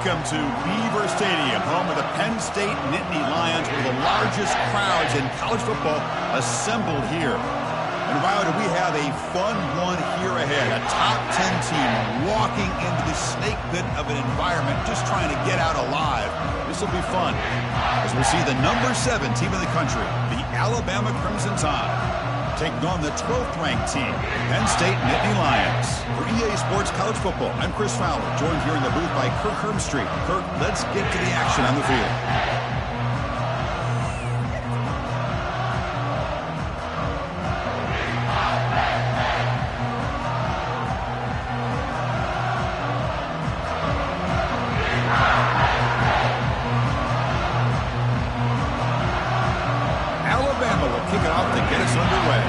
Welcome to Beaver Stadium, home of the Penn State Nittany Lions, one of the largest crowds in college football assembled here. And wow, do we have a fun one here ahead. A top 10 team walking into the snake pit of an environment, just trying to get out alive. This will be fun, as we'll see the number 7 team in the country, the Alabama Crimson Tide, taking on the 12th-ranked team, Penn State Nittany Lions. For EA Sports College Football, I'm Chris Fowler, joined here in the booth by Kirk Herbstreit. Kirk, let's get to the action on the field. Alabama will kick it off to get us underway.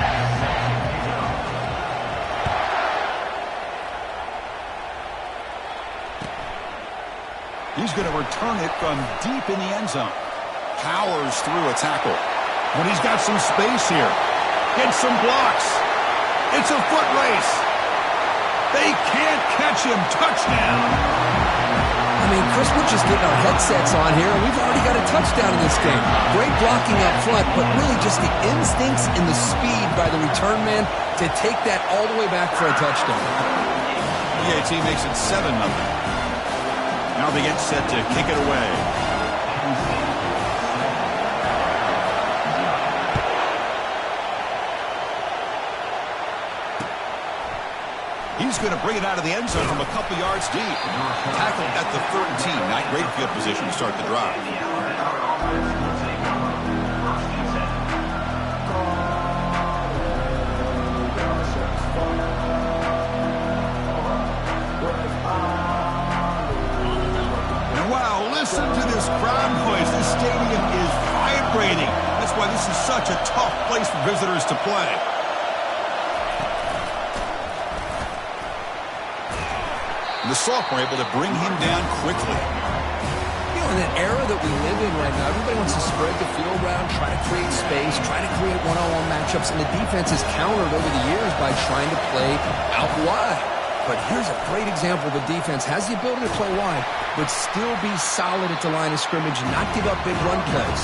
He's going to return it from deep in the end zone. Powers through a tackle. But he's got some space here. Gets some blocks. It's a foot race. They can't catch him. Touchdown. I mean, Chris, we're just getting our headsets on here, and we've already got a touchdown in this game. Great blocking up front, but really just the instincts and the speed by the return man to take that all the way back for a touchdown. EAT makes it 7-0. Now they get set to kick it away. He's going to bring it out of the end zone from a couple yards deep. Tackled at the 13. Not great field position to start the drive. And wow, listen to this crowd noise. This stadium is vibrating. That's why this is such a tough place for visitors to play. The sophomore able to bring him down quickly. You know, in that era that we live in right now, everybody wants to spread the field around, try to create space, try to create one-on-one matchups, and the defense has countered over the years by trying to play out wide. But here's a great example. The defense has the ability to play wide, but still be solid at the line of scrimmage and not give up big run plays.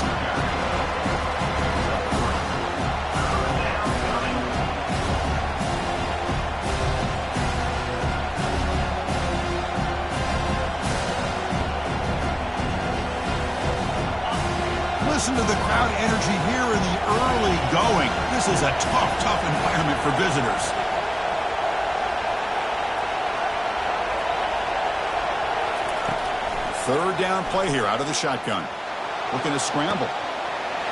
Listen to the crowd energy here in the early going. This is a tough environment for visitors. Third down play here out of the shotgun. Looking to scramble.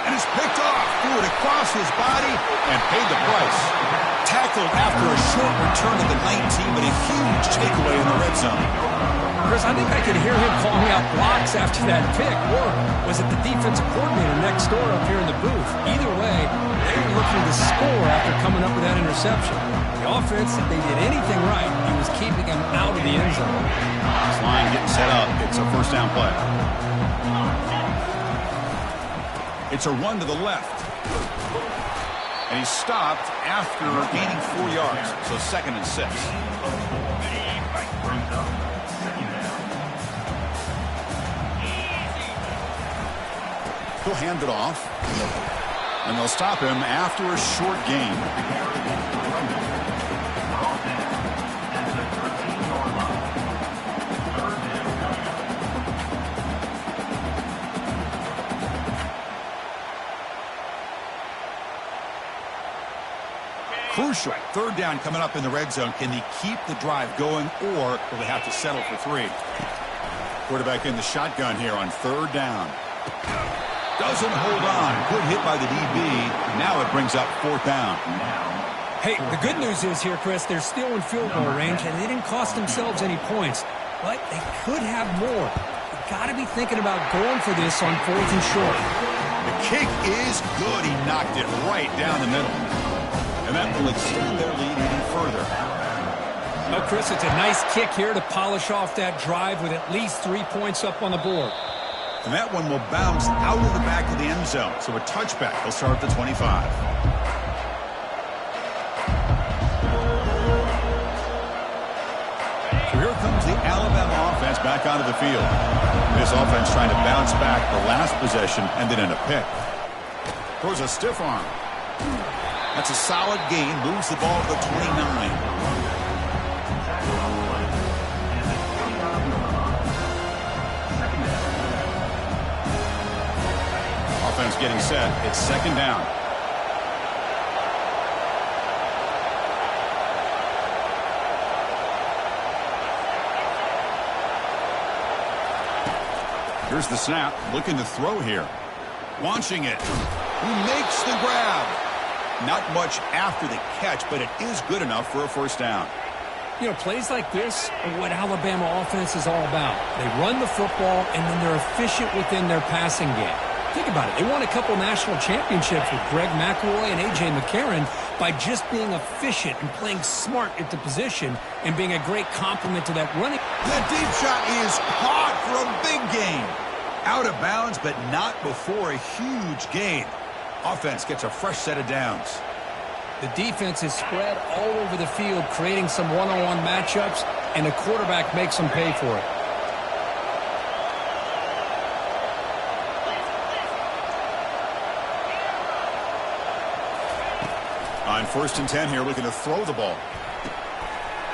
And it's picked off. Threw it across his body and paid the price. Tackled after a short return to the 19, but a huge takeaway in the red zone. Chris, I think I could hear him calling out blocks after that pick. Or was it the defensive coordinator next door up here in the booth? Either way, they were looking to score after coming up with that interception. The offense, if they did anything right, he was keeping him out of the end zone. This line getting set up. It's a first down play. It's a run to the left. And he stopped after gaining 4 yards. So 2nd and 6. He'll hand it off, and they'll stop him after a short gain. Crucial. Third down coming up in the red zone. Can they keep the drive going, or will they have to settle for 3? Quarterback in the shotgun here on third down. Doesn't hold on. Good hit by the DB. Now it brings up 4th down. Hey, the good news is here, Chris, they're still in field goal range, and they didn't cost themselves any points. But they could have more. They've got to be thinking about going for this on 4th and short. The kick is good. He knocked it right down the middle. And that will extend their lead even further. Oh, Chris, it's a nice kick here to polish off that drive with at least 3 points up on the board. And that one will bounce out of the back of the end zone. So a touchback. He'll start at the 25. So here comes the Alabama offense back onto the field. This offense trying to bounce back. The last possession ended in a pick. Throws a stiff arm. That's a solid gain. Moves the ball to the 29. Offense getting set. It's second down. Here's the snap. Looking to throw here. Launching it. He makes the grab. Not much after the catch, but it is good enough for a first down. You know, plays like this are what Alabama offense is all about. They run the football, and then they're efficient within their passing game. Think about it. They won a couple national championships with Greg McElroy and A.J. McCarron by just being efficient and playing smart at the position and being a great complement to that running. The deep shot is caught for a big gain. Out of bounds, but not before a huge gain. Offense gets a fresh set of downs. The defense is spread all over the field, creating some one-on-one matchups, and the quarterback makes them pay for it. On 1st and 10 here, looking to throw the ball.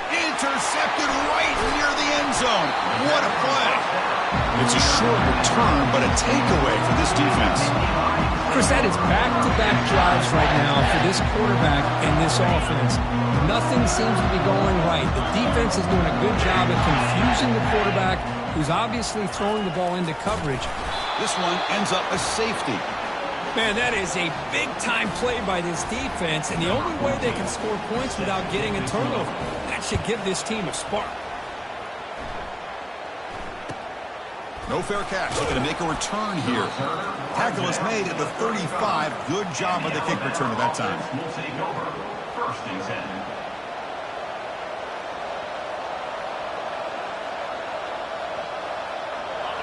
Intercepted right near the end zone. What a play. It's a short return, but a takeaway for this defense. Chris, that is back-to-back drives right now for this quarterback and this offense. Nothing seems to be going right. The defense is doing a good job of confusing the quarterback, who's obviously throwing the ball into coverage. This one ends up a safety. Man, that is a big-time play by this defense, and the only way they can score points without getting a turnover. That should give this team a spark. No fair catch. Looking to make a return here. Tackle is made at the 35. Good job of the kick return at that time. We'll take over 1st and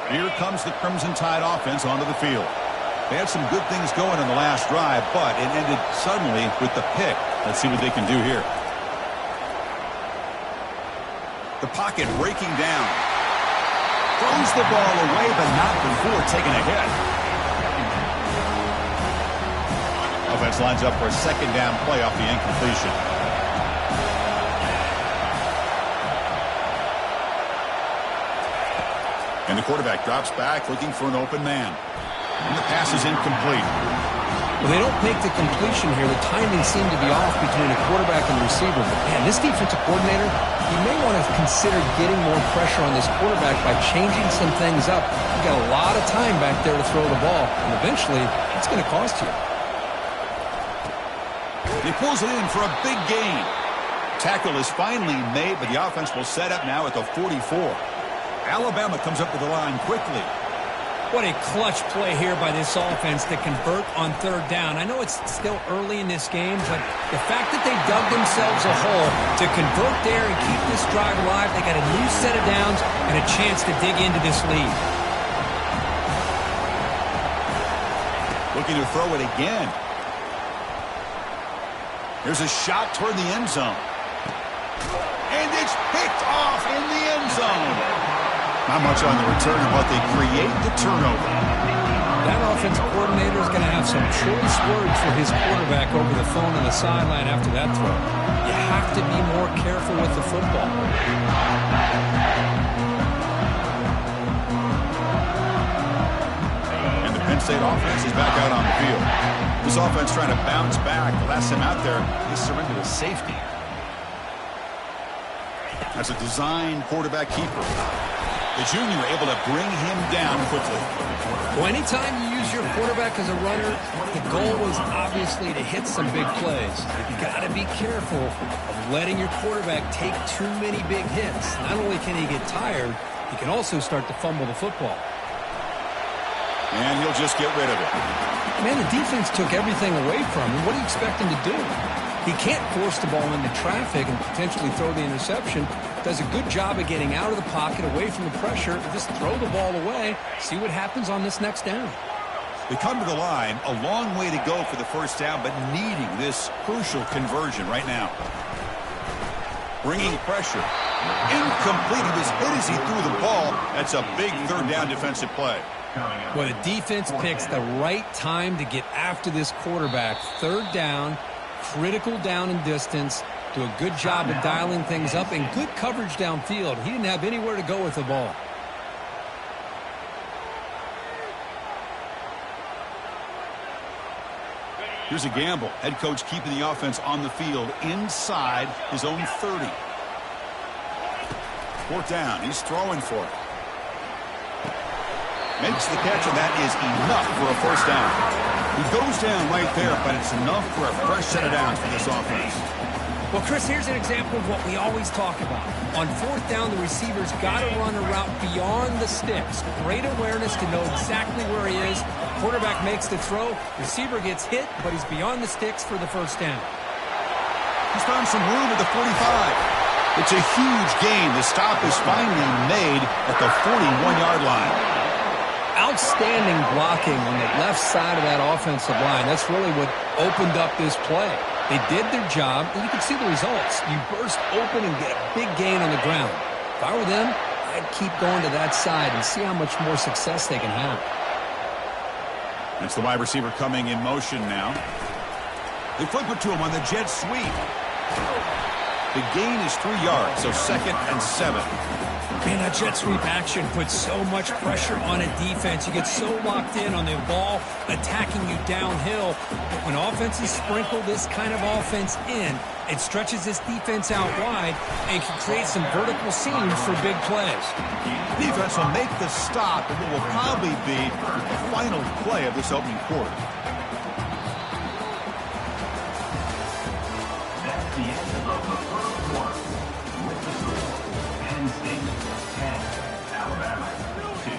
10. Here comes the Crimson Tide offense onto the field. They had some good things going in the last drive, but it ended suddenly with the pick. Let's see what they can do here. The pocket breaking down. Throws the ball away, but not before taking a hit. Offense lines up for a second down play off the incompletion. And the quarterback drops back looking for an open man. And the pass is incomplete. Well, they don't make the completion here. The timing seemed to be off between the quarterback and the receiver. But, man, this defensive coordinator, he may want to consider getting more pressure on this quarterback by changing some things up. You've got a lot of time back there to throw the ball, and eventually it's going to cost you. He pulls it in for a big gain. Tackle is finally made, but the offense will set up now at the 44. Alabama comes up to the line quickly. What a clutch play here by this offense to convert on 3rd down. I know it's still early in this game, but the fact that they dug themselves a hole to convert there and keep this drive alive, they got a new set of downs and a chance to dig into this lead. Looking to throw it again. Here's a shot toward the end zone. And it's picked off in the end zone. Not much on the return, but they create the turnover. That offensive coordinator is going to have some choice words for his quarterback over the phone on the sideline after that throw. You have to be more careful with the football. And the Penn State offense is back out on the field. This offense trying to bounce back. The last time out there, they surrendered a safety. That's a design quarterback keeper. The junior able to bring him down quickly. Well, anytime you use your quarterback as a runner, the goal was obviously to hit some big plays. You got to be careful of letting your quarterback take too many big hits. Not only can he get tired, he can also start to fumble the football. And he'll just get rid of it. Man, the defense took everything away from him. What do you expect him to do? He can't force the ball into traffic and potentially throw the interception. Does a good job of getting out of the pocket, away from the pressure. Just throw the ball away. See what happens on this next down. They come to the line, a long way to go for the first down, but needing this crucial conversion right now. Bringing pressure. Incomplete. He was hit as he threw the ball. That's a big third down defensive play. Well, the defense picks the right time to get after this quarterback. Third down, critical down and distance. Do a good job of dialing things up and good coverage downfield. He didn't have anywhere to go with the ball. Here's a gamble. Head coach keeping the offense on the field inside his own 30. Fourth down. He's throwing for it. Makes the catch, and that is enough for a first down. He goes down right there, but it's enough for a fresh set of downs for this offense. Well, Chris, here's an example of what we always talk about. On fourth down, the receiver's got to run a route beyond the sticks. Great awareness to know exactly where he is. Quarterback makes the throw. Receiver gets hit, but he's beyond the sticks for the first down. He's found some room at the 45. It's a huge gain. The stop is finally made at the 41-yard line. Outstanding blocking on the left side of that offensive line. That's really what opened up this play. They did their job, and you can see the results. You burst open and get a big gain on the ground. If I were them, I'd keep going to that side and see how much more success they can have. It's the wide receiver coming in motion now. They flip it to him on the jet sweep. The gain is 3 yards, so 2nd and 7. Man, that jet sweep action puts so much pressure on a defense. You get so locked in on the ball attacking you downhill. But when offenses sprinkle this kind of offense in, it stretches this defense out wide and can create some vertical seams for big plays. Defense will make the stop, and it will probably be the final play of this opening quarter. That's the end of the first quarter. With the score, Penn State 10, Alabama 2.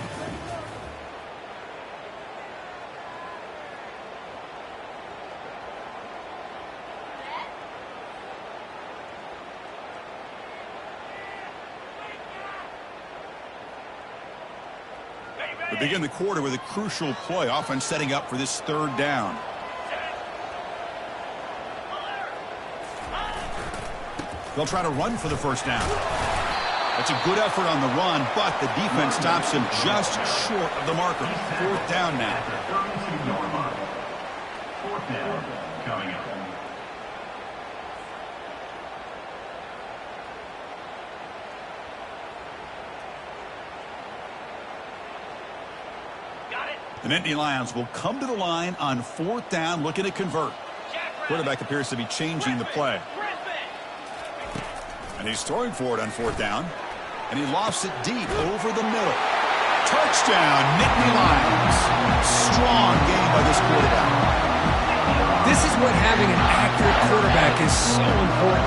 We begin the quarter with a crucial play. Offense setting up for this third down. They'll try to run for the first down. That's a good effort on the run, but the defense stops him just short of the marker. Fourth down now. 32-yard line. Fourth down coming up. The Nittany Lions will come to the line on fourth down, looking to convert. Quarterback appears to be changing the play. And he's throwing for it on fourth down. And he lofts it deep over the middle. Touchdown, Nittany Lions. Strong game by this quarterback. This is what having an accurate quarterback is so important.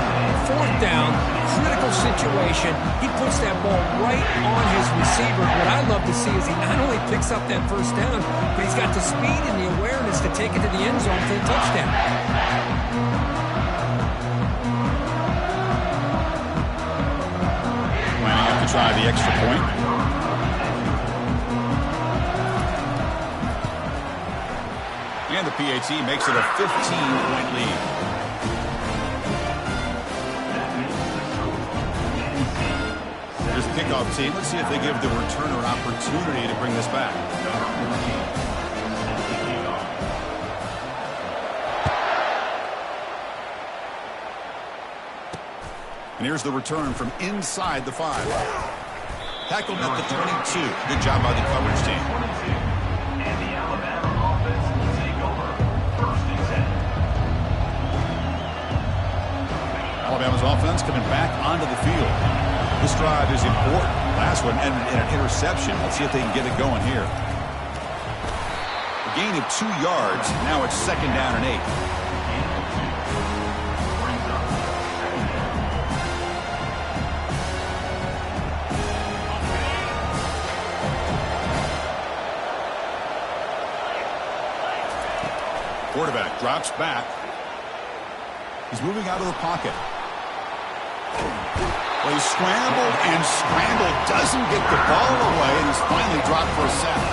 Fourth down, critical situation. He puts that ball right on his receiver. What I love to see is he not only picks up that first down, but he's got the speed and the awareness to take it to the end zone for the touchdown. Lining up to try the extra point. And the PAT makes it a 15-point lead. Here's the kickoff team. Let's see if they give the returner an opportunity to bring this back. And here's the return from inside the 5. Tackled at the 22. Good job by the coverage team. And the Alabama offense will take over. First and 10. Alabama's offense coming back onto the field. This drive is important. Last one ended in an interception. Let's see if they can get it going here. A gain of 2 yards. Now it's 2nd down and 8. Quarterback drops back. He's moving out of the pocket. Well, he scrambled and scrambled. Doesn't get the ball away, and he's finally dropped for a sack.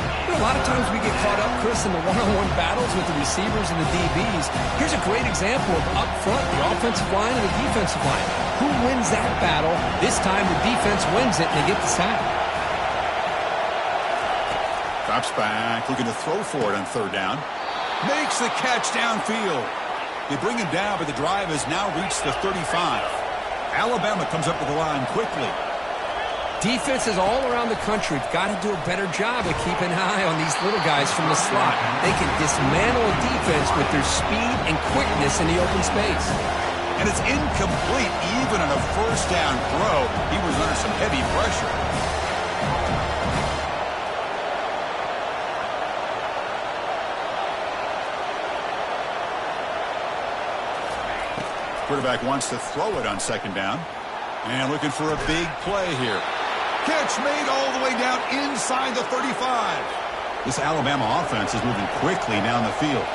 You know, a lot of times we get caught up, Chris, in the one-on-one battles with the receivers and the DBs. Here's a great example of up front, the offensive line and the defensive line. Who wins that battle? This time the defense wins it, and they get the sack. Drops back, looking to throw for it on third down. Makes the catch downfield. They bring him down, but the drive has now reached the 35. Alabama comes up to the line quickly. Defenses all around the country have got to do a better job of keeping an eye on these little guys from the slot. They can dismantle a defense with their speed and quickness in the open space. And it's incomplete even on a first down throw. He was under some heavy pressure. Quarterback wants to throw it on second down. And looking for a big play here. Catch made all the way down inside the 35. This Alabama offense is moving quickly down the field.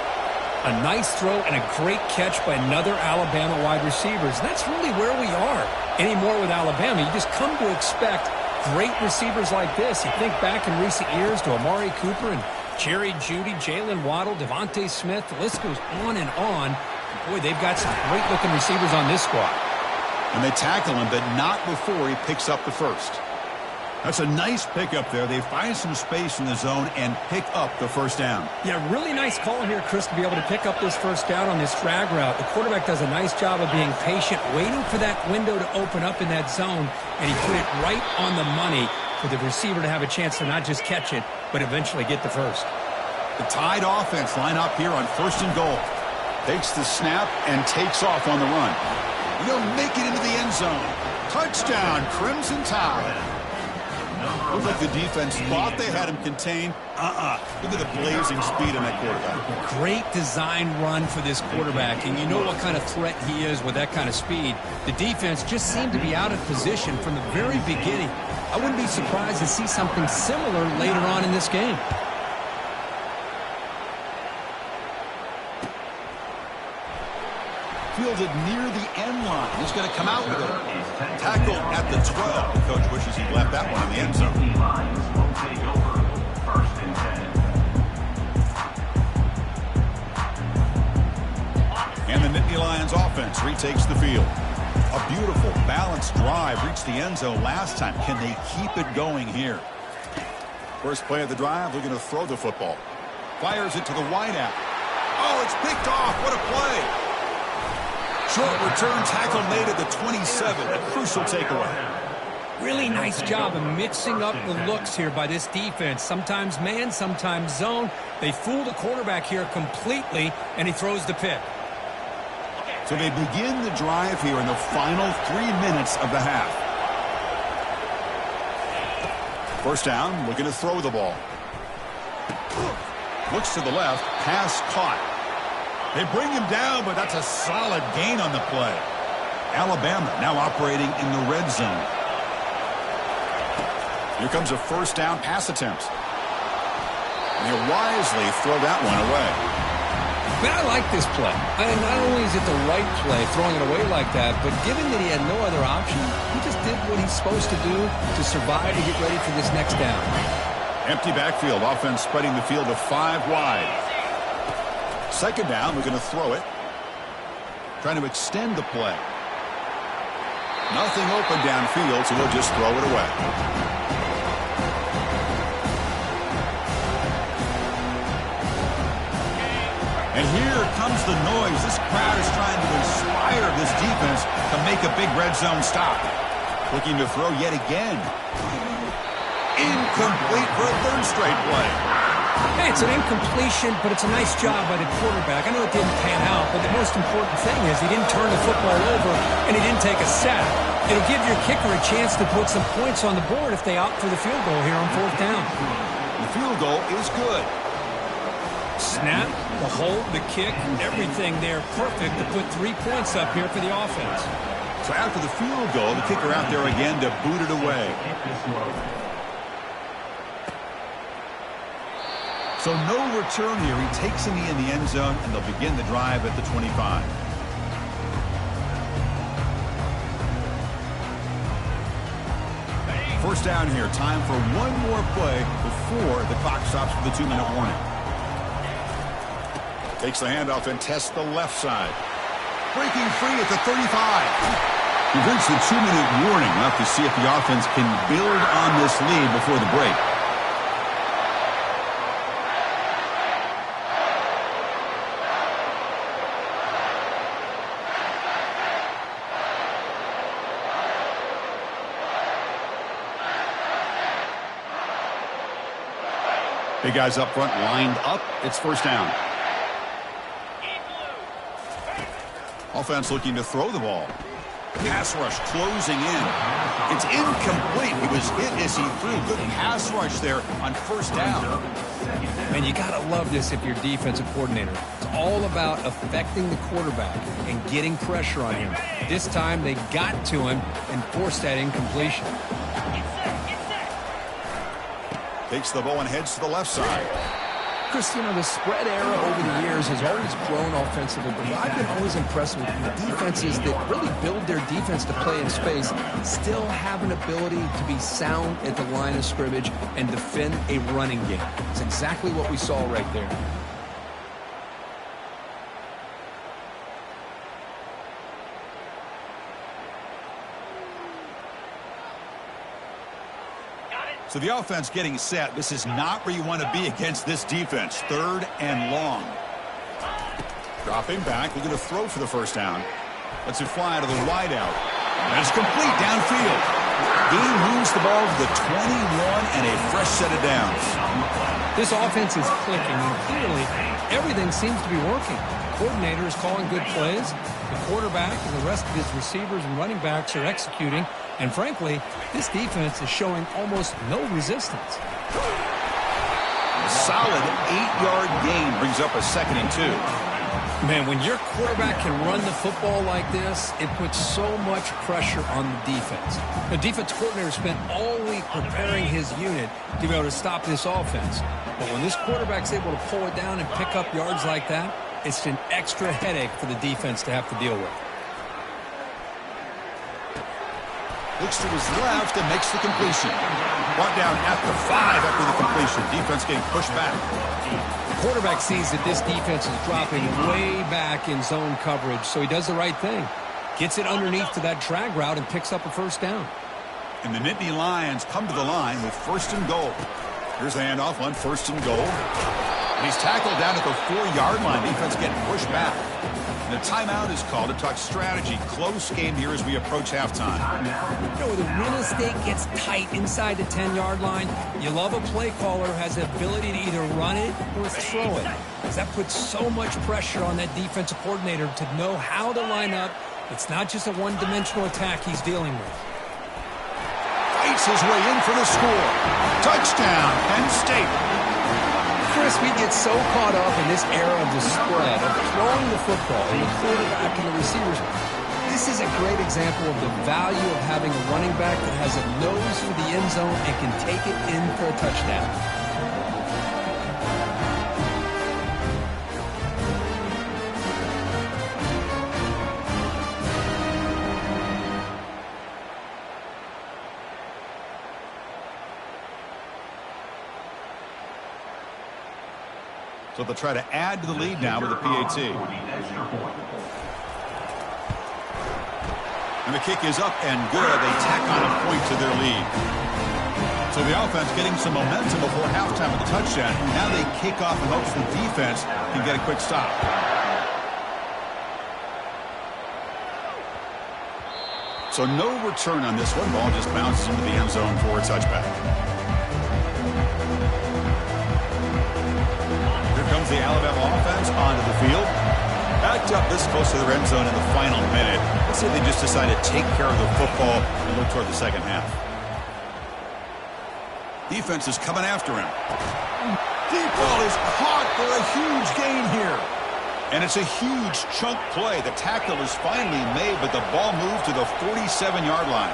A nice throw and a great catch by another Alabama wide receivers. That's really where we are. Anymore with Alabama, you just come to expect great receivers like this. You think back in recent years to Amari Cooper and Jerry Jeudy, Jalen Waddle, Devontae Smith. The list goes on and on. Boy, they've got some great-looking receivers on this squad. And they tackle him, but not before he picks up the first. That's a nice pickup there. They find some space in the zone and pick up the first down. Yeah, really nice call here, Chris, to be able to pick up this first down on this drag route. The quarterback does a nice job of being patient, waiting for that window to open up in that zone, and he put it right on the money for the receiver to have a chance to not just catch it, but eventually get the first. The Tide offense line up here on first and goal. Takes the snap and takes off on the run. He'll make it into the end zone. Touchdown, Crimson Tide. Looks like the defense thought they had him contained. Look at the blazing speed in that quarterback. Great design run for this quarterback, and you know what kind of threat he is with that kind of speed. The defense just seemed to be out of position from the very beginning. I wouldn't be surprised to see something similar later on in this game. Fielded near the end line. He's going to come out with it. Tackled at the 12. The coach wishes he left that one in the end zone. And the Nittany Lions offense retakes the field. A beautiful, balanced drive reached the end zone last time. Can they keep it going here? First play of the drive, looking to throw the football. Fires it to the wideout. Oh, it's picked off. What a play. Short return tackle made at the 27. A crucial takeaway. Really nice job of mixing up the looks here by this defense. Sometimes man, sometimes zone. They fool the quarterback here completely, and he throws the pick. So they begin the drive here in the final 3 minutes of the half. First down, looking to throw the ball. Looks to the left, pass caught. They bring him down, but that's a solid gain on the play. Alabama now operating in the red zone. Here comes a first down pass attempt. They wisely throw that one away. But I like this play. Not only is it the right play, throwing it away like that, but given that he had no other option, he just did what he's supposed to do to survive and get ready for this next down. Empty backfield, offense spreading the field to 5 wide. Second down, we're going to throw it. Trying to extend the play. Nothing open downfield, so we'll just throw it away. And here comes the noise. This crowd is trying to inspire this defense to make a big red zone stop. Looking to throw yet again. Incomplete for a third straight play. Hey, it's an incompletion, but it's a nice job by the quarterback. I know it didn't pan out, but the most important thing is he didn't turn the football over and he didn't take a sack. It'll give your kicker a chance to put some points on the board if they opt for the field goal here on fourth down. The field goal is good. Snap, the hold, the kick, everything there perfect to put 3 points up here for the offense. So after the field goal, the kicker out there again to boot it away. So no return here. He takes a knee in the end zone, and they'll begin the drive at the 25. First down here. Time for one more play before the clock stops for the 2-minute warning. Takes the handoff and tests the left side. Breaking free at the 35. We've reached the 2-minute warning. We'll have to see if the offense can build on this lead before the break. Big guys up front lined up. It's first down. Offense looking to throw the ball. Pass rush closing in. It's incomplete. He was hit as he threw. Good pass rush there on first down. Man, you got to love this if you're defensive coordinator. It's all about affecting the quarterback and getting pressure on him. This time they got to him and forced that incompletion. Takes the ball and heads to the left side. Chris, you know, the spread era over the years has always grown offensively, but I've been always impressed with the defenses that really build their defense to play in space, still have an ability to be sound at the line of scrimmage and defend a running game. It's exactly what we saw right there. So the offense getting set. This is not where you want to be against this defense. Third and long. Dropping back. We're going to throw for the first down. Lets it fly to the wide out. And it's complete downfield. He moves the ball to the 21 and a fresh set of downs. This offense is clicking, and clearly everything seems to be working. The coordinator is calling good plays. The quarterback and the rest of his receivers and running backs are executing. And frankly, this defense is showing almost no resistance. A solid 8-yard gain brings up a 2nd and 2. Man, when your quarterback can run the football like this, it puts so much pressure on the defense. The defense coordinator spent all week preparing his unit to be able to stop this offense. But when this quarterback's able to pull it down and pick up yards like that, it's an extra headache for the defense to have to deal with. Looks to his left and makes the completion. Brought down at the 5 after the completion. Defense getting pushed back. The quarterback sees that this defense is dropping way back in zone coverage, so he does the right thing. Gets it underneath to that drag route and picks up a first down. And the Nittany Lions come to the line with 1st and goal. Here's the handoff on 1st and goal. And he's tackled down at the 4-yard line. Defense getting pushed back. And a timeout is called to talk strategy. Close game here as we approach halftime. You know, the real estate gets tight inside the 10-yard line. You love a play caller who has the ability to either run it or throw it, because that puts so much pressure on that defensive coordinator to know how to line up. It's not just a one-dimensional attack he's dealing with. Fights his way in for the score. Touchdown, Penn State. Chris, we get so caught up in this era of the spread, of throwing the football, and the quarterback and the receivers. This is a great example of the value of having a running back that has a nose for the end zone and can take it in for a touchdown. So they'll try to add to the lead now with a PAT. And the kick is up and good. They tack on a point to their lead. So the offense getting some momentum before halftime with the touchdown. Now they kick off and hopes the defense can get a quick stop. So no return on this one. Ball just bounces into the end zone for a touchback. Comes the Alabama offense onto the field. Backed up this close to the red zone in the final minute. Let's say they just decide to take care of the football and look toward the second half. Defense is coming after him. Deep ball is caught for a huge gain here. And it's a huge chunk play. The tackle is finally made, but the ball moved to the 47-yard line.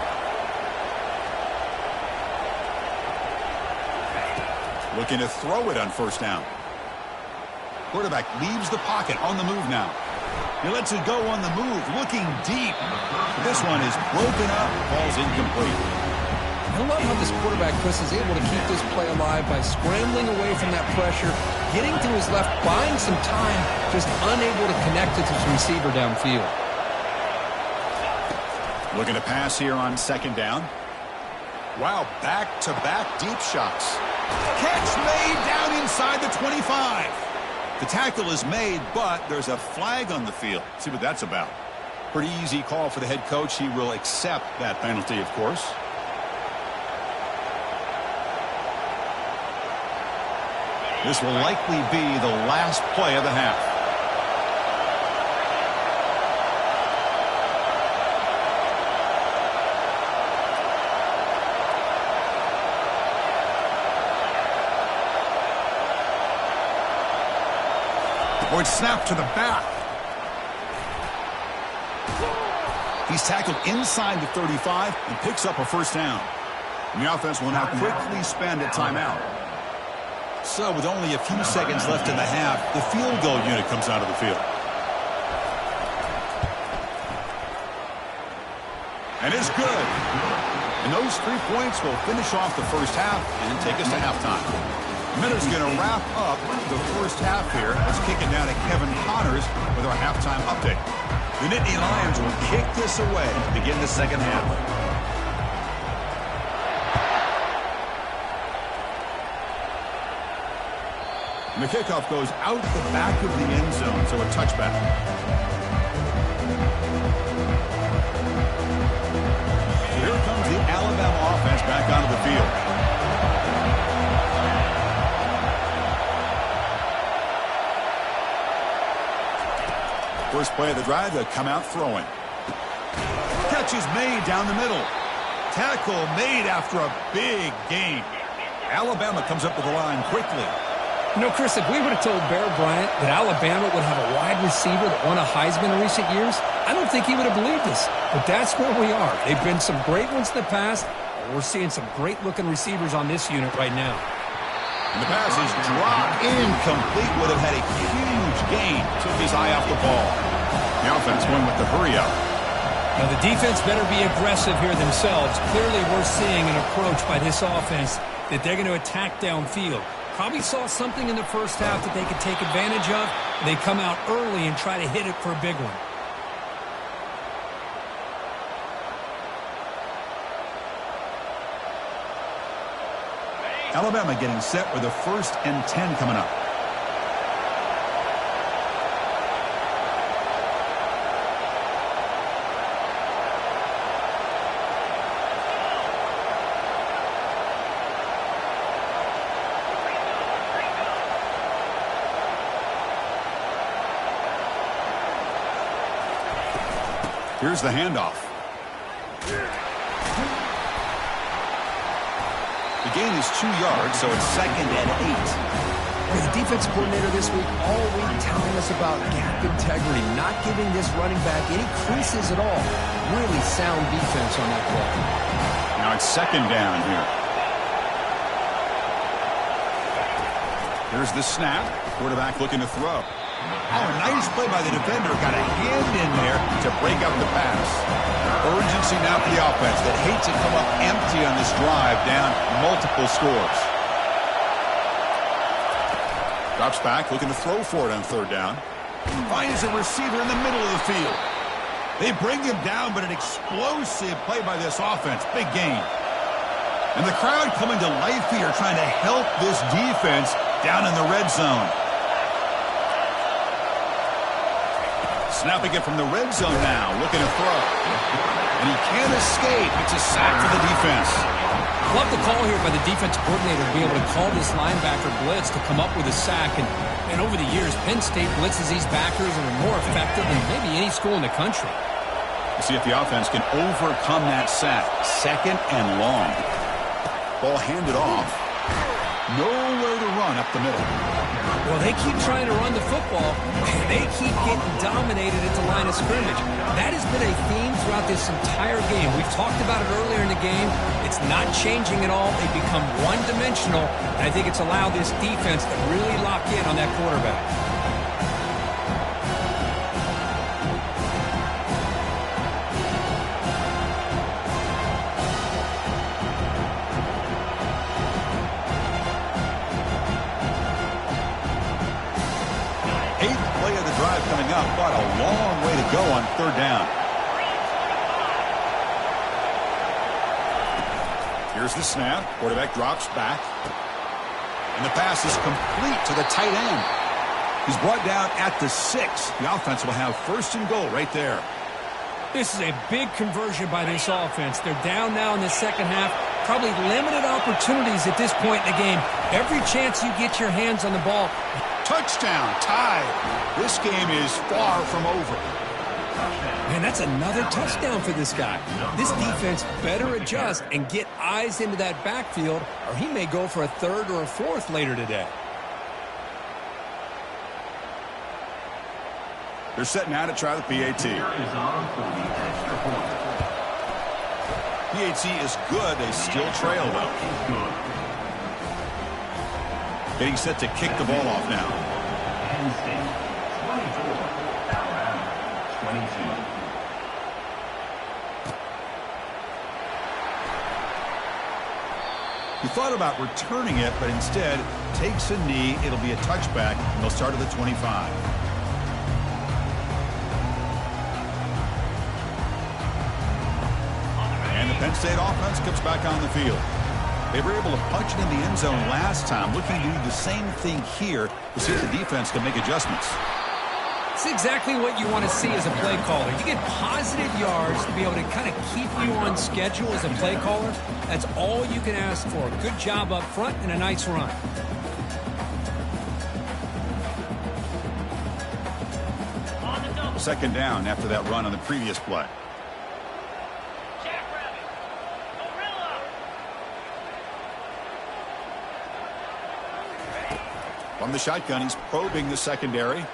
Looking to throw it on first down. Quarterback leaves the pocket on the move now. He lets it go on the move, looking deep. This one is broken up, falls incomplete. I love how this quarterback, Chris, is able to keep this play alive by scrambling away from that pressure, getting to his left, buying some time, just unable to connect it to his receiver downfield. Looking to pass here on second down. Wow, back-to-back deep shots. Catch made down inside the 25. The tackle is made, but there's a flag on the field. See what that's about. Pretty easy call for the head coach. He will accept that penalty, of course. This will likely be the last play of the half. Or it's snapped to the back. He's tackled inside the 35 and picks up a first down. And the offense will now quickly spend a timeout. So with only a few seconds left in the half, the field goal unit comes out of the field. And it's good. And those 3 points will finish off the first half and take us to halftime. Miller's going to wrap up the first half here. Let's kick it down to Kevin Connors with our halftime update. The Nittany Lions will kick this away to begin the second half. And the kickoff goes out the back of the end zone, so a touchback. So here comes the Alabama offense back onto the field. First play of the drive, they'll come out throwing. Catch is made down the middle. Tackle made after a big gain. Alabama comes up to the line quickly. You know, Chris, if we would have told Bear Bryant that Alabama would have a wide receiver that won a Heisman in recent years, I don't think he would have believed us. But that's where we are. They've been some great ones in the past, and we're seeing some great-looking receivers on this unit right now. And the pass is dropped incomplete. Would have had a huge gain. Took his eye off the ball. The offense went with the hurry up. Now, the defense better be aggressive here themselves. Clearly, we're seeing an approach by this offense that they're going to attack downfield. Probably saw something in the first half that they could take advantage of. They come out early and try to hit it for a big one. Alabama getting set with a 1st and 10 coming up. Here's the handoff. The gain is 2 yards, so it's 2nd and 8. The defense coordinator this week all week telling us about gap integrity, not giving this running back any creases at all. Really sound defense on that play. Now it's 2nd down here. Here's the snap. Quarterback looking to throw. Oh, nice play by the defender. Got a hand in there to break up the pass. Urgency now for the offense that hates to come up empty on this drive, down multiple scores. Drops back, looking to throw for it on 3rd down. Finds a receiver in the middle of the field. They bring him down, but an explosive play by this offense. Big gain. And the crowd coming to life here, trying to help this defense down in the red zone. Snapping it from the red zone now, looking to throw. And he can't escape. It's a sack for the defense. Love the call here by the defense coordinator to be able to call this linebacker blitz to come up with a sack. And over the years, Penn State blitzes these backers and are more effective than maybe any school in the country. We'll see if the offense can overcome that sack. 2nd and long. Ball handed off. Nowhere to run up the middle. Well, they keep trying to run the football, and they keep getting dominated at the line of scrimmage. That has been a theme throughout this entire game. We've talked about it earlier in the game. It's not changing at all. They become one-dimensional, and I think it's allowed this defense to really lock in on that quarterback. up, but a long way to go on third down. Here's the snap. Quarterback drops back. And the pass is complete to the tight end. He's brought down at the 6. The offense will have first and goal right there. This is a big conversion by this offense. They're down now in the second half. Probably limited opportunities at this point in the game. Every chance you get your hands on the ball. Touchdown, tied. This game is far from over. Man, that's another touchdown for this guy. This defense better adjust and get eyes into that backfield, or he may go for a third or a fourth later today. They're setting out to try the PAT. PAT is good. They still trail, though. Getting set to kick the ball off now. Penn State, 24. Alabama, 22. He thought about returning it, but instead takes a knee. It'll be a touchback, and they'll start at the 25. And the Penn State offense comes back on the field. They were able to punch it in the end zone last time, looking to do the same thing here to see if the defense can make adjustments. It's exactly what you want to see as a play caller. You get positive yards to be able to kind of keep you on schedule as a play caller. That's all you can ask for. Good job up front and a nice run. Second down after that run on the previous play. From the shotgun, he's probing the secondary.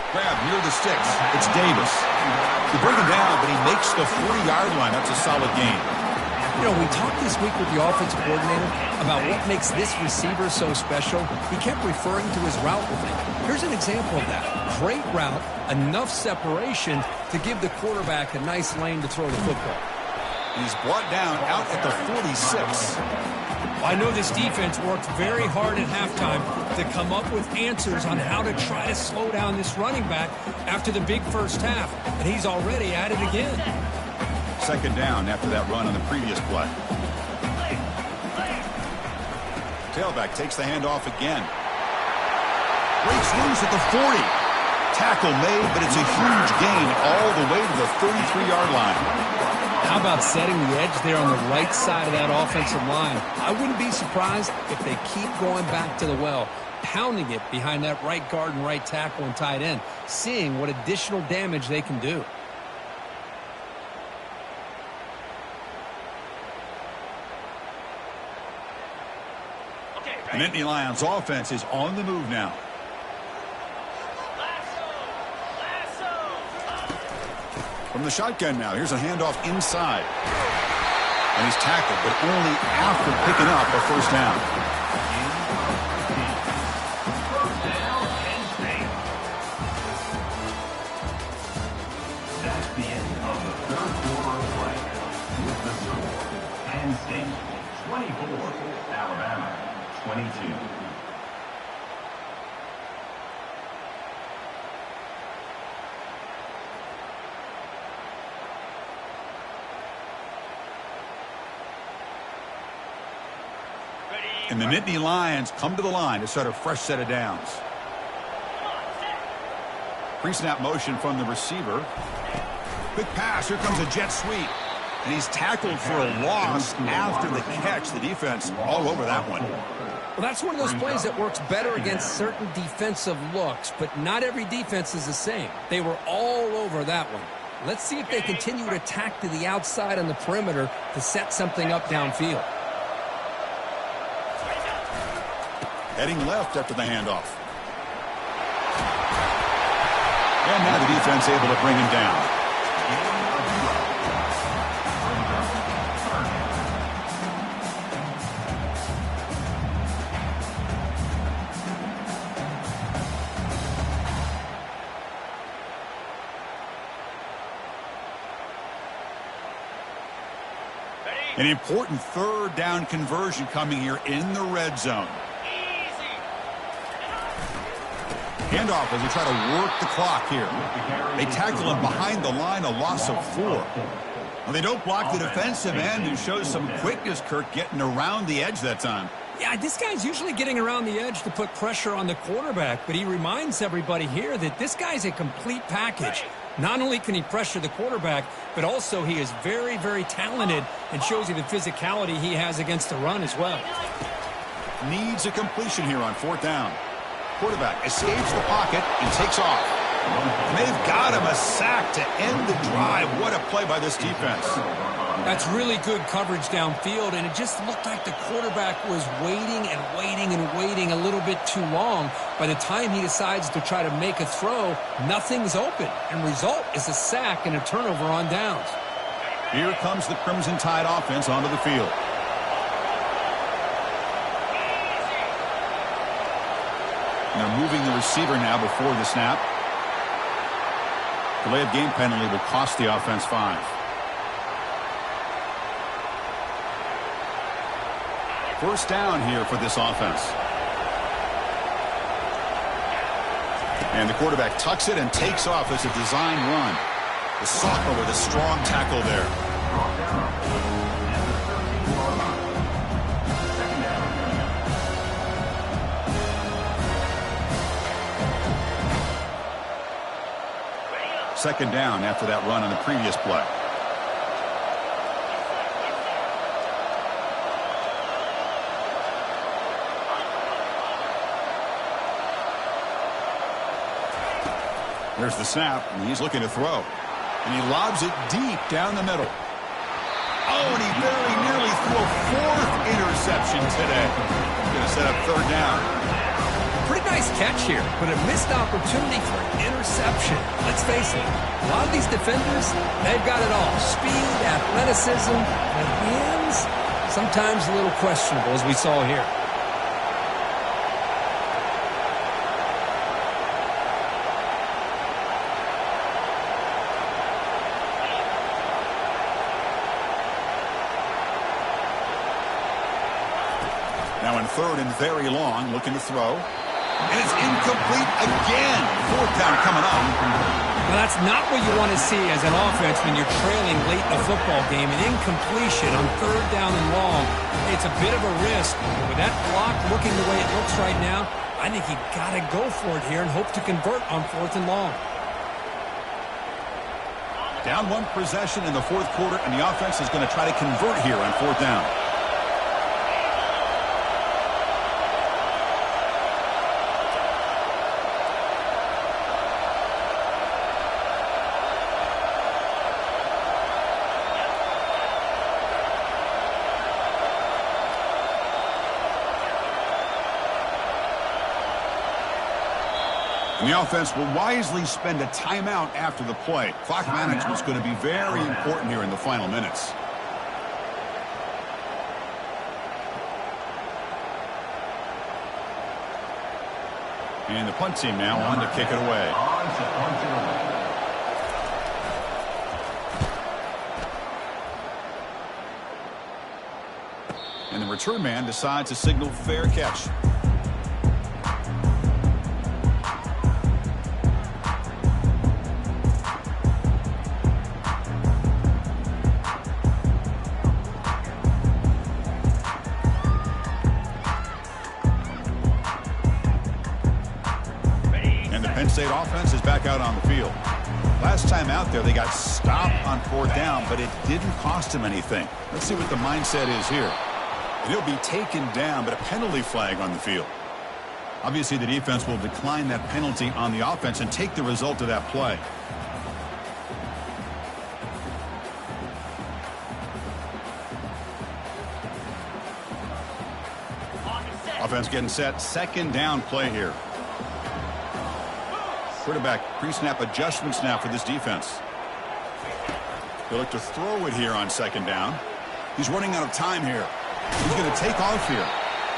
Grab near the sticks. It's Davis. They bring him down, but he makes the 40-yard line. That's a solid gain. You know, we talked this week with the offensive coordinator about what makes this receiver so special. He kept referring to his route running. Here's an example of that. Great route, enough separation to give the quarterback a nice lane to throw the football. He's brought down out at the 46. I know this defense worked very hard at halftime to come up with answers on how to try to slow down this running back after the big first half, and he's already at it again. Second down after that run on the previous play. Tailback takes the handoff again. Breaks loose at the 40. Tackle made, but it's a huge gain all the way to the 33-yard line. How about setting the edge there on the right side of that offensive line? I wouldn't be surprised if they keep going back to the well, pounding it behind that right guard and right tackle and tight end, seeing what additional damage they can do. The Nittany Lions offense is on the move now. From the shotgun now, here's a handoff inside. And he's tackled, but only after picking up a first down. First down, Penn State. That's the end of the third quarter of play. With the score, Penn State, 24. Alabama, 22. And the Nittany Lions come to the line to start a fresh set of downs. Pre-snap motion from the receiver. Quick pass. Here comes a jet sweep. And he's tackled for a loss after the catch. The defense all over that one. Well, that's one of those plays that works better against certain defensive looks, but not every defense is the same. They were all over that one. Let's see if they continue to attack to the outside on the perimeter to set something up downfield. Heading left after the handoff. And now the defense able to bring him down. An important third down conversion coming here in the red zone. Handoff as they try to work the clock here. They tackle him behind the line, a loss of 4. Well, they don't block the defensive end, who shows some quickness, Kirk, getting around the edge that time. Yeah, this guy's usually getting around the edge to put pressure on the quarterback, but he reminds everybody here that this guy's a complete package. Not only can he pressure the quarterback, but also he is very, very talented and shows you the physicality he has against the run as well. Needs a completion here on 4th down. Quarterback escapes the pocket and takes off. And they've got him a sack to end the drive. What a play by this defense. That's really good coverage downfield, and it just looked like the quarterback was waiting and waiting and waiting a little bit too long. By the time he decides to try to make a throw, nothing's open, and result is a sack and a turnover on downs. Here comes the Crimson Tide offense onto the field. And they're moving the receiver now before the snap. Delay of game penalty will cost the offense 5. First down here for this offense. And the quarterback tucks it and takes off as a design run. The sophomore with a strong tackle there. Second down after that run on the previous play. There's the snap, and he's looking to throw. And he lobs it deep down the middle. Oh, and he very nearly threw a 4th interception today. He's going to set up 3rd down. Pretty nice catch here, but a missed opportunity for an interception. Let's face it, a lot of these defenders, they've got it all. Speed, athleticism, but hands, sometimes a little questionable, as we saw here. Now in 3rd and very long, looking to throw. And it's incomplete again. 4th down coming up. Well, that's not what you want to see as an offense when you're trailing late in the football game. An incompletion on 3rd down and long. It's a bit of a risk. But with that clock looking the way it looks right now, I think you got to go for it here and hope to convert on 4th and long. Down 1 possession in the 4th quarter, and the offense is going to try to convert here on 4th down. And the offense will wisely spend a timeout after the play. Clock management is going to be very important here in the final minutes. And the punt team now on to kick it away. And the return man decides to signal fair catch. Penn State offense is back out on the field. Last time out there, they got stopped on 4th down, but it didn't cost them anything. Let's see what the mindset is here. And he'll be taken down, but a penalty flag on the field. Obviously, the defense will decline that penalty on the offense and take the result of that play. Offense getting set. 2nd down play here. Quarterback pre-snap adjustment snap for this defense. He'll look to throw it here on 2nd down. He's running out of time here. He's going to take off here.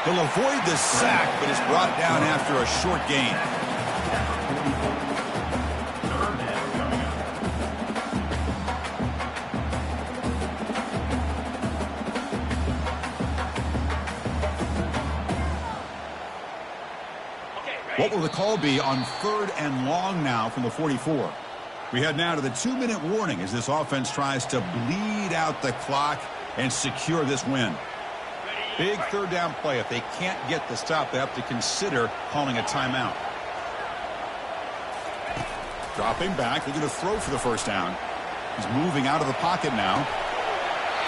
He'll avoid the sack, but is brought down after a short gain. What will the call be on 3rd and long now from the 44? We head now to the 2-minute warning as this offense tries to bleed out the clock and secure this win. Big 3rd down play. If they can't get the stop, they have to consider calling a timeout. Dropping back, looking to throw for the 1st down. He's moving out of the pocket now.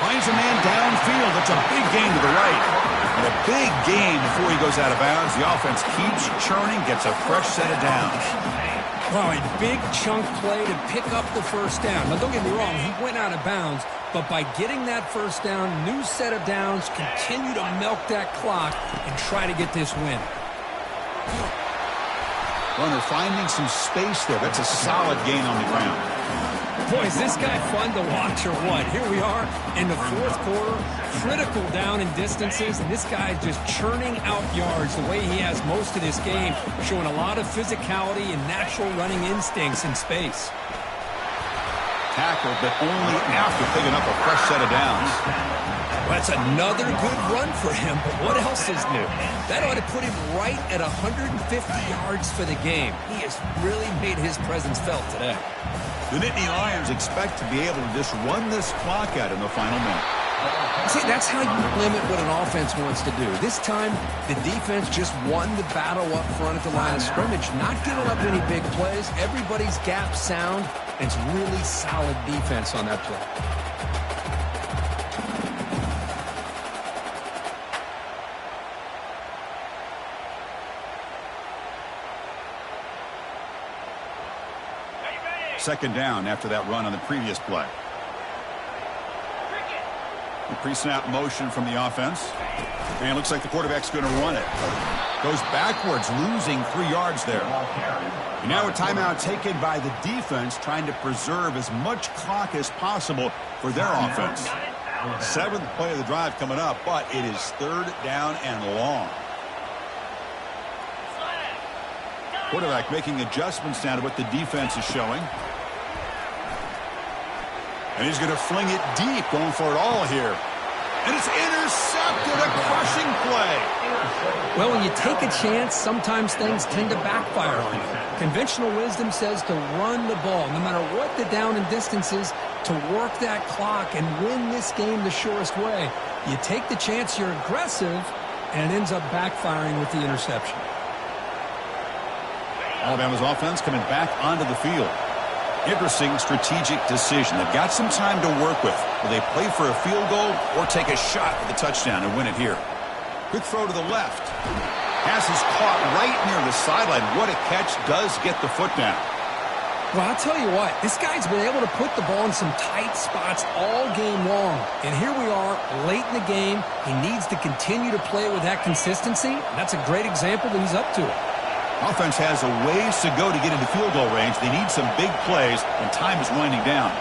Finds a man downfield. That's a big gain to the right. And a big gain before he goes out of bounds. The offense keeps churning, gets a fresh set of downs. Wow, a big chunk play to pick up the 1st down. Now, don't get me wrong, he went out of bounds, but by getting that 1st down, new set of downs, continue to milk that clock and try to get this win. Runner finding some space there. That's a solid gain on the ground. Boy, is this guy fun to watch or what? Here we are in the 4th quarter, critical down and distances, and this guy just churning out yards the way he has most of this game, showing a lot of physicality and natural running instincts in space. Tackle, but only after picking up a fresh set of downs. Well, that's another good run for him, but what else is new? That ought to put him right at 150 yards for the game. He has really made his presence felt today. The Nittany Lions expect to be able to just run this clock out in the final minute. See, that's how you limit what an offense wants to do. This time, the defense just won the battle up front at the line of scrimmage, not giving up any big plays. Everybody's gap sound, and it's really solid defense on that play. Second down after that run on the previous play. The pre-snap motion from the offense. And it looks like the quarterback's going to run it. Goes backwards, losing 3 yards there. And now a timeout taken by the defense, trying to preserve as much clock as possible for their offense. 7th play of the drive coming up, but it is 3rd down and long. Quarterback making adjustments down to what the defense is showing. And he's going to fling it deep, going for it all here. And it's intercepted, a crushing play. Well, when you take a chance, sometimes things tend to backfire on you. Conventional wisdom says to run the ball, no matter what the down and distance is, to work that clock and win this game the surest way. You take the chance, you're aggressive, and it ends up backfiring with the interception. Alabama's offense coming back onto the field. Interesting strategic decision. They've got some time to work with. Will they play for a field goal or take a shot for the touchdown and win it here? Quick throw to the left. Pass is caught right near the sideline. What a catch. Does get the foot down. Well, I'll tell you what, this guy's been able to put the ball in some tight spots all game long. And here we are, late in the game. He needs to continue to play with that consistency. And that's a great example that he's up to it. Offense has a ways to go to get into field goal range. They need some big plays, and time is winding down.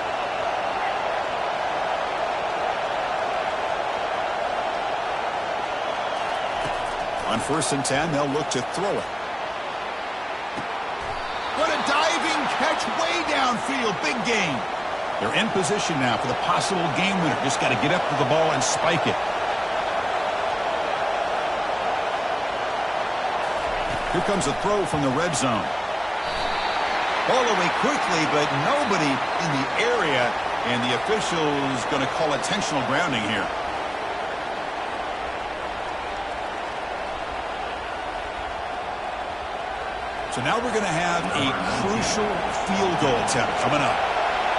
On 1st and 10, they'll look to throw it. What a diving catch way downfield. Big gain. They're in position now for the possible game winner. Just got to get up to the ball and spike it. Here comes a throw from the red zone. Ball away quickly, but nobody in the area, and the official is going to call intentional grounding here. So now we're going to have a crucial field goal attempt coming up.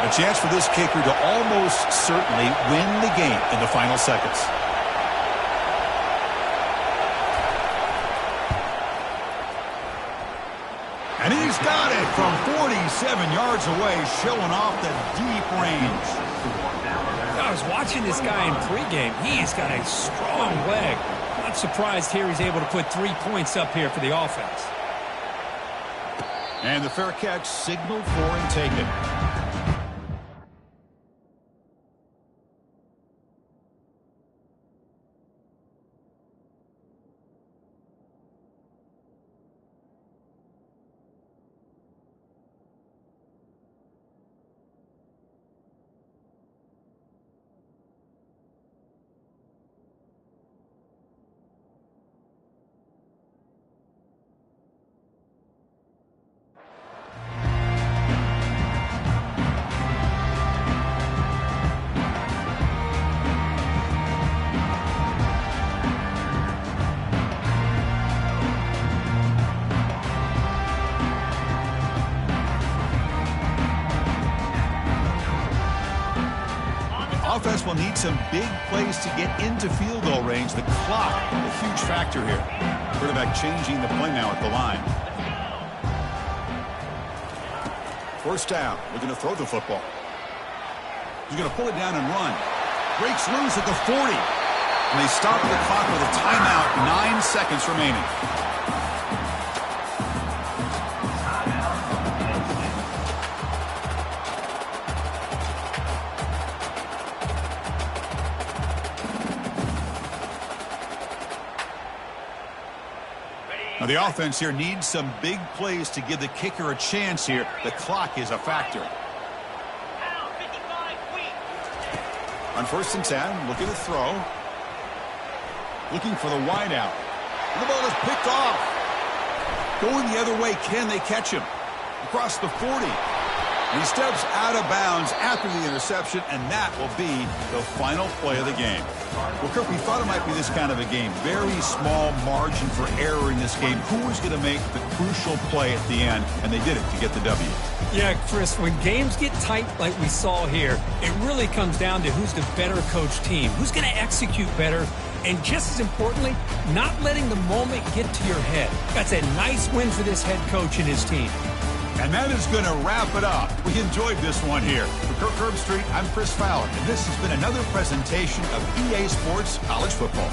A chance for this kicker to almost certainly win the game in the final seconds. And he's got it from 47 yards away, showing off the deep range. I was watching this guy in pregame. He's got a strong leg. Not surprised here he's able to put 3 points up here for the offense. And the fair catch signaled for and taken. will need some big plays to get into field goal range. The clock, a huge factor here. Quarterback changing the play now at the line. First down, looking to throw the football. He's going to pull it down and run. Breaks loose at the 40. And they stop the clock with a timeout, 9 seconds remaining. Now the offense here needs some big plays to give the kicker a chance here. The clock is a factor. On 1st and 10, looking to throw. Looking for the wideout. The ball is picked off. Going the other way, can they catch him? Across the 40. And he steps out of bounds after the interception, and that will be the final play of the game. Well, Kirk, we thought it might be this kind of a game. Very small margin for error in this game. Who was going to make the crucial play at the end? And they did it to get the W. Yeah, Chris, when games get tight like we saw here, it really comes down to who's the better coached team, who's going to execute better, and just as importantly, not letting the moment get to your head. That's a nice win for this head coach and his team. And that is going to wrap it up. We enjoyed this one here. For Kirk Herbstreit, I'm Chris Fowler, and this has been another presentation of EA Sports College Football.